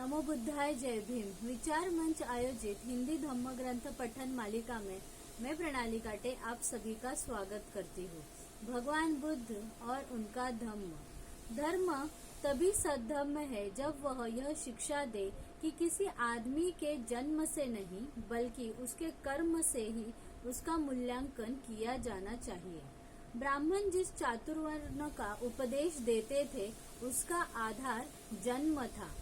नमो बुद्धाय जय भीम विचार मंच आयोजित हिंदी धम्म ग्रंथ पठन मालिका में मैं प्रणाली काटे आप सभी का स्वागत करती हूँ। भगवान बुद्ध और उनका धम्म। धर्म तभी सद्धम्म है जब वह यह शिक्षा दे कि किसी आदमी के जन्म से नहीं बल्कि उसके कर्म से ही उसका मूल्यांकन किया जाना चाहिए। ब्राह्मण जिस चातुर्वर्ण का उपदेश देते थे उसका आधार जन्म था।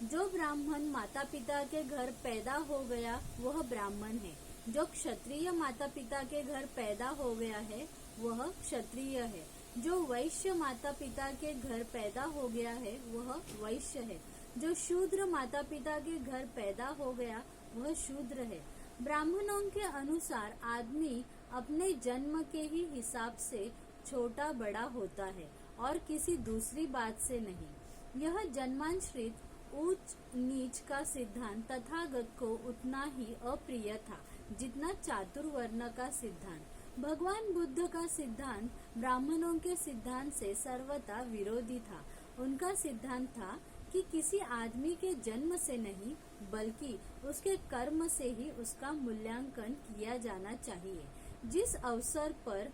जो ब्राह्मण माता पिता के घर पैदा हो गया वह ब्राह्मण है। जो क्षत्रिय माता पिता के घर पैदा हो गया है वह क्षत्रिय है। जो वैश्य माता पिता के घर पैदा हो गया है वह वैश्य है। जो शूद्र माता पिता के घर पैदा हो गया वह शूद्र है। ब्राह्मणों के अनुसार आदमी अपने जन्म के ही हिसाब से छोटा बड़ा होता है और किसी दूसरी बात से नहीं। यह जन्मांतरित ऊंच नीच का सिद्धांत तथागत को उतना ही अप्रिय था जितना चातुर्वर्ण का सिद्धांत। भगवान बुद्ध का सिद्धांत ब्राह्मणों के सिद्धांत से सर्वथा विरोधी था। उनका सिद्धांत था कि किसी आदमी के जन्म से नहीं बल्कि उसके कर्म से ही उसका मूल्यांकन किया जाना चाहिए। जिस अवसर पर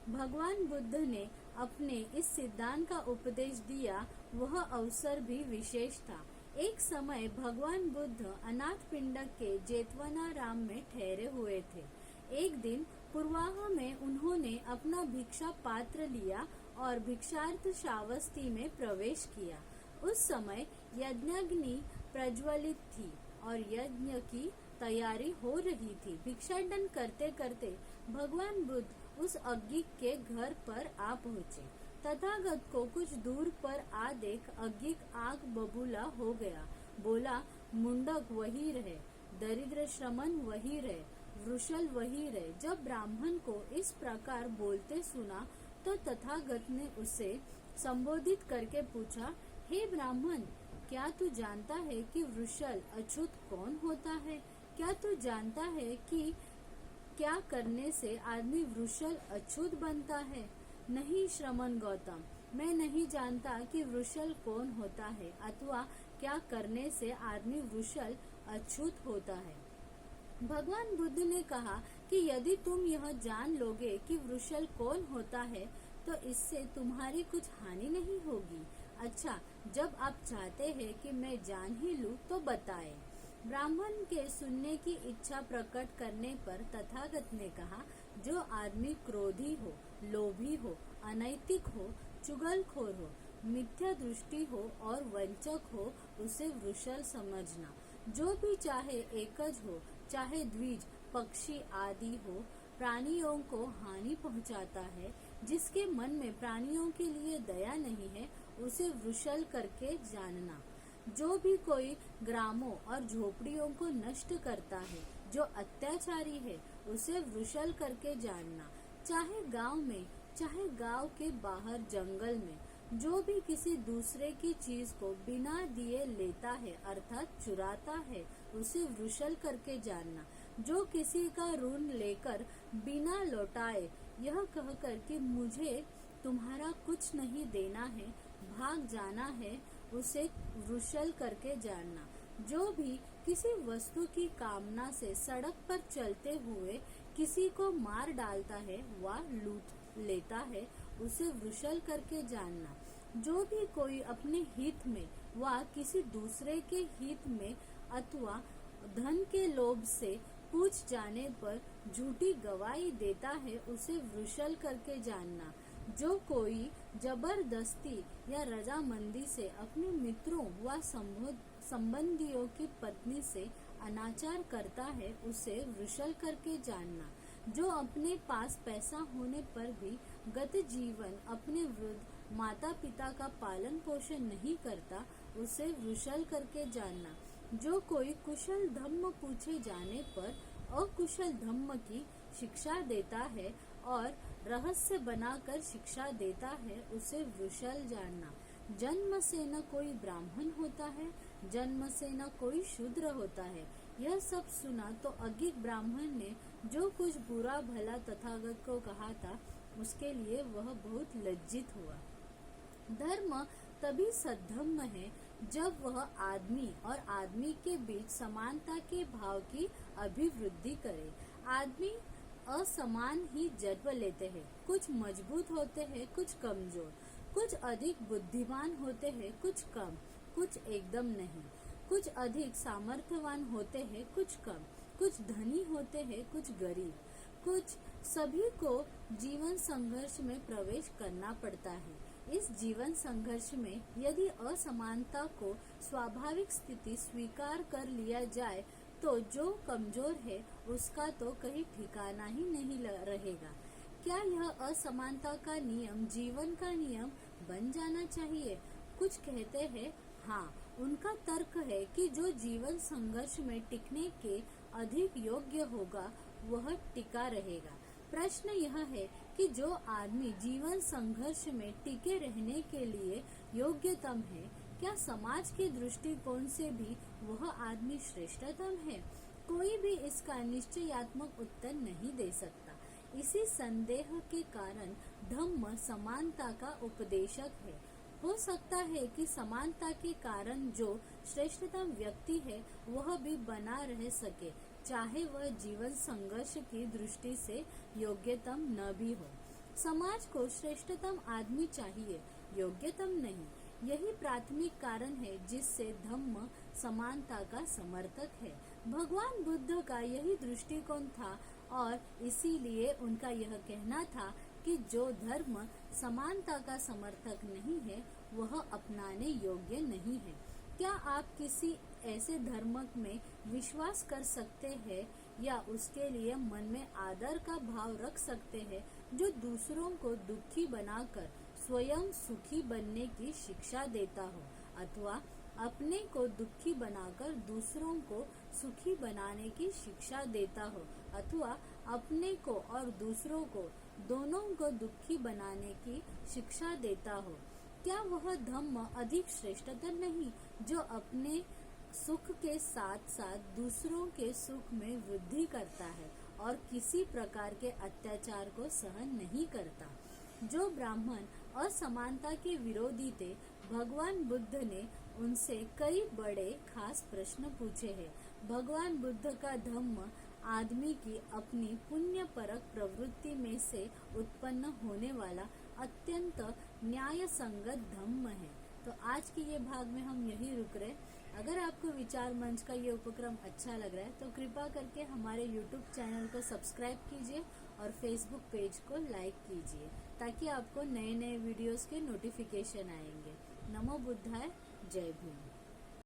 भगवान बुद्ध ने अपने इस सिद्धांत का उपदेश दिया वह अवसर भी विशेष था। एक समय भगवान बुद्ध अनाथ पिंडक के जेतवनाराम में ठहरे हुए थे। एक दिन पूर्वाह में उन्होंने अपना भिक्षा पात्र लिया और भिक्षार्थ श्रावस्ती में प्रवेश किया। उस समय यज्ञाग्नि प्रज्वलित थी और यज्ञ की तैयारी हो रही थी। भिक्षाटन करते करते भगवान बुद्ध उस अग्नि के घर पर आ पहुँचे। तथागत को कुछ दूर पर आ देख अग्नि आग बबूला हो गया। बोला, मुंडक वही रहे, दरिद्र श्रमण वही रहे, वृषल वही रहे। जब ब्राह्मण को इस प्रकार बोलते सुना तो तथागत ने उसे संबोधित करके पूछा, हे ब्राह्मण, क्या तू जानता है कि वृषल अछूत कौन होता है? क्या तू जानता है कि क्या करने से आदमी वृषल अछूत बनता है? नहीं श्रमण गौतम, मैं नहीं जानता कि वृषल कौन होता है अथवा क्या करने से आदमी वृषल अछूत होता है। भगवान बुद्ध ने कहा कि यदि तुम यह जान लोगे कि वृषल कौन होता है तो इससे तुम्हारी कुछ हानि नहीं होगी। अच्छा, जब आप चाहते हैं कि मैं जान ही लूं तो बताएं। ब्राह्मण के सुनने की इच्छा प्रकट करने पर तथागत ने कहा, जो आदमी क्रोधी हो, लोभी हो, अनैतिक हो, चुगलखोर हो, मिथ्या दृष्टि हो और वंचक हो उसे वृषल समझना। जो भी चाहे एकज हो चाहे द्विज पक्षी आदि हो, प्राणियों को हानि पहुंचाता है, जिसके मन में प्राणियों के लिए दया नहीं है उसे वृषल करके जानना। जो भी कोई ग्रामों और झोपड़ियों को नष्ट करता है, जो अत्याचारी है उसे वृषल करके जानना। चाहे गांव में चाहे गांव के बाहर जंगल में जो भी किसी दूसरे की चीज को बिना दिए लेता है अर्थात चुराता है उसे वृषल करके जानना। जो किसी का ऋण लेकर बिना लौटाए यह कहकर कि मुझे तुम्हारा कुछ नहीं देना है, भाग जाना है, उसे वृषल करके जानना। जो भी किसी वस्तु की कामना से सड़क पर चलते हुए किसी को मार डालता है व लूट लेता है उसे वृषल करके जानना। जो भी कोई अपने हित में व किसी दूसरे के हित में अथवा धन के लोभ से पूछ जाने पर झूठी गवाही देता है उसे वृषल करके जानना। जो कोई जबरदस्ती या रजामंदी से अपने मित्रों व संबंधियों की पत्नी से अनाचार करता है उसे वृषल करके जानना। जो अपने पास पैसा होने पर भी गत जीवन अपने वृद्ध माता पिता का पालन पोषण नहीं करता उसे वृषल करके जानना। जो कोई कुशल धम्म पूछे जाने पर अकुशल धम्म की शिक्षा देता है और रहस्य बनाकर शिक्षा देता है उसे वृषल जानना। जन्म से न कोई ब्राह्मण होता है, जन्म से न कोई शूद्र होता है। यह सब सुना तो अज्ञ ब्राह्मण ने जो कुछ बुरा भला तथागत को कहा था उसके लिए वह बहुत लज्जित हुआ। धर्म तभी सद्धम्म है जब वह आदमी और आदमी के बीच समानता के भाव की अभिवृद्धि करे। आदमी असमान ही जन्म लेते हैं, कुछ मजबूत होते हैं, कुछ कमजोर, कुछ अधिक बुद्धिमान होते हैं, कुछ कम, कुछ एकदम नहीं, कुछ अधिक सामर्थ्यवान होते हैं, कुछ कम, कुछ धनी होते हैं, कुछ गरीब, कुछ। सभी को जीवन संघर्ष में प्रवेश करना पड़ता है। इस जीवन संघर्ष में यदि असमानता को स्वाभाविक स्थिति स्वीकार कर लिया जाए तो जो कमजोर है उसका तो कहीं ठिकाना ही नहीं रहेगा। क्या यह असमानता का नियम जीवन का नियम बन जाना चाहिए? कुछ कहते हैं हाँ। उनका तर्क है कि जो जीवन संघर्ष में टिकने के अधिक योग्य होगा वह टिका रहेगा। प्रश्न यह है कि जो आदमी जीवन संघर्ष में टिके रहने के लिए योग्यतम है, क्या समाज के दृष्टिकोण से भी वह आदमी श्रेष्ठतम है? कोई भी इसका निश्चयात्मक उत्तर नहीं दे सकता। इसी संदेह के कारण धम्म समानता का उपदेशक है। हो सकता है कि समानता के कारण जो श्रेष्ठतम व्यक्ति है वह भी बना रह सके, चाहे वह जीवन संघर्ष की दृष्टि से योग्यतम न भी हो। समाज को श्रेष्ठतम आदमी चाहिए, योग्यतम नहीं। यही प्राथमिक कारण है जिससे धम्म समानता का समर्थक है। भगवान बुद्ध का यही दृष्टिकोण था और इसीलिए उनका यह कहना था कि जो धर्म समानता का समर्थक नहीं है वह अपनाने योग्य नहीं है। क्या आप किसी ऐसे धर्म में विश्वास कर सकते हैं या उसके लिए मन में आदर का भाव रख सकते हैं जो दूसरों को दुखी बनाकर स्वयं सुखी बनने की शिक्षा देता हो, अथवा अपने को दुखी बनाकर दूसरों को सुखी बनाने की शिक्षा देता हो, अथवा अपने को और दूसरों को दोनों को दुखी बनाने की शिक्षा देता हो? क्या वह धम्म अधिक श्रेष्ठतर नहीं जो अपने सुख के साथ साथ दूसरों के सुख में वृद्धि करता है और किसी प्रकार के अत्याचार को सहन नहीं करता? जो ब्राह्मण असमानता के विरोधी थे, भगवान बुद्ध ने उनसे कई बड़े खास प्रश्न पूछे हैं। भगवान बुद्ध का धम्म आदमी की अपनी पुण्य परक प्रवृत्ति में से उत्पन्न होने वाला अत्यंत न्याय संगत धम्म है। तो आज के ये भाग में हम यही रुक रहे। अगर आपको विचार मंच का ये उपक्रम अच्छा लग रहा है तो कृपया करके हमारे YouTube चैनल को सब्सक्राइब कीजिए और Facebook पेज को लाइक कीजिए ताकि आपको नए नए वीडियोस के नोटिफिकेशन आएंगे। नमो बुद्धाय, जय भीम।